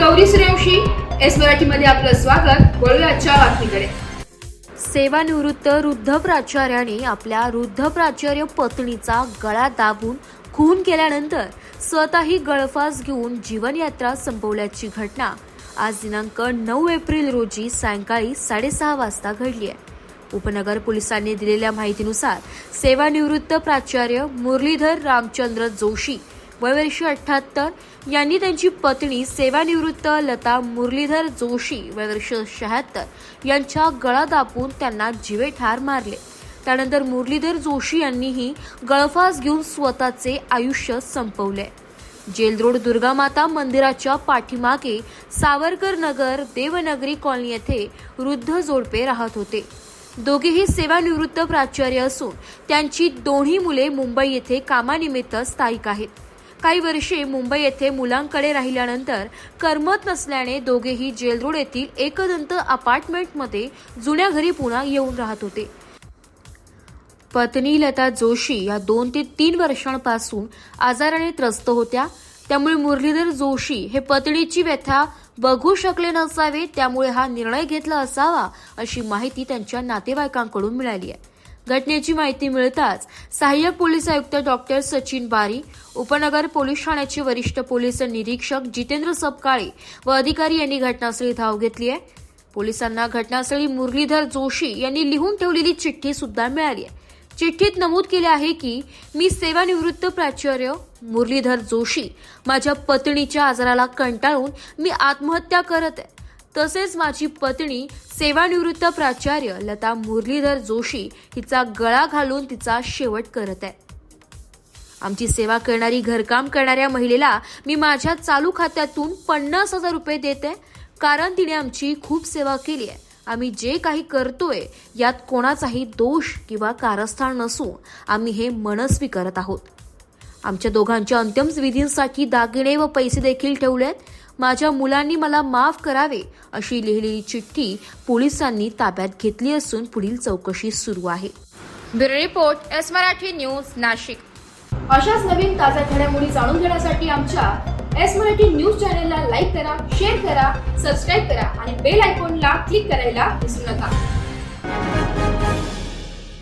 Gauri Suryavanshi, S मराठीमध्ये आपलं स्वागत। वळूया आजच्या बातमीकडे। सेवानिवृत्त वृद्ध प्राचार्याने आपल्या वृद्ध प्राचार्य पत्नीचा गळा दाबून खून केल्यानंतर स्वतःही गळफास घेऊन जीवनयात्रा संपवल्याची घटना आज दिनांक 9 एप्रिल रोजी सायंकाळी 6:30 वाजता घडली आहे। उपनगर पोलिसांनी दिलेल्या माहितीनुसार सेवानिवृत्त प्राचार्य मुरलीधर रामचंद्र जोशी वय वर्ष 78 यांनी त्यांची पत्नी सेवानिवृत्त लता मुरलीधर जोशी वय वर्ष 76 यांच्या गळा दाबून त्यांना जीवेठार मारले। त्यानंतर मुरलीधर जोशी यांनीही गळफास घेऊन स्वतःचे आयुष्य संपवले। जेलरोड दुर्गामाता मंदिराच्या पाठीमागे सावरकर नगर देवनगरी कॉलनी येथे वृद्ध जोडपे राहत होते। दोघेही सेवानिवृत्त प्राचार्य असून त्यांची दोन्ही मुले मुंबई येथे कामानिमित्त स्थायिक आहेत। काही वर्षे मुंबई येथे मुलांकडे राहिल्यानंतर करमत नसल्याने दोघेही जेलरोड येथील एकदंत अपार्टमेंटमध्ये जुन्या घरी पुन्हा येऊन राहत होते। पत्नी लता जोशी या 2 ते 3 वर्षांपासून आजाराने त्रस्त होत्या। त्यामुळे मुरलीधर जोशी हे पत्नीची व्यथा बघू शकले नसावे, त्यामुळे हा निर्णय घेतला असावा अशी माहिती त्यांच्या नातेवाईकांकडून मिळाली आहे। घटनेची माहिती मिळताच सहाय्यक पोलीस आयुक्त डॉक्टर सचिन बारी, उपनगर पोलीस ठाण्याचे वरिष्ठ पोलीस निरीक्षक जितेंद्र सपकाळे व अधिकारी यांनी घटनास्थळी धाव घेतली आहे। पोलिसांना घटनास्थळी मुरलीधर जोशी यांनी लिहून ठेवलेली चिठ्ठी सुद्धा मिळाली आहे। चिठ्ठीत नमूद केले आहे की मी सेवानिवृत्त प्राचार्य मुरलीधर जोशी, माझ्या पत्नीच्या आजाराला कंटाळून मी आत्महत्या करत आहे। तसेच माझी पत्नी सेवानिवृत्त प्राचार्य लता मुरलीधर जोशी हिचा गळा घालून तिचा शेवट करत आहे। आमची सेवा करणारी घरकाम करणाऱ्या महिलेला मी माझ्या चालू खात्यातून 50,000 रुपये देते, कारण तिने आमची खूप सेवा केली आहे। आम्ही जे काही करतोय यात कोणाचाही दोष किंवा कारस्थान नसून आम्ही हे मनस्वी करत आहोत। आमच्या दोघांच्या अंत्यविधींसाठी दागिने व पैसे देखील ठेवलेत। माझ्या मुलांनी मला माफ करावे अशी लिहिलेली चिठ्ठी पोलिसांनी ताब्यात घेतली असून पुढील चौकशी सुरू आहे। Bureau report, S Marathi news, Nashik. अशाच नवीन ताज्या घडामोडी जाणून घेण्यासाठी आमच्या एस मराठी न्यूज चॅनलला लाईक करा, शेअर करा, सबस्क्राईब करा आणि बेल आयकॉनला क्लिक करायला विसरू नका।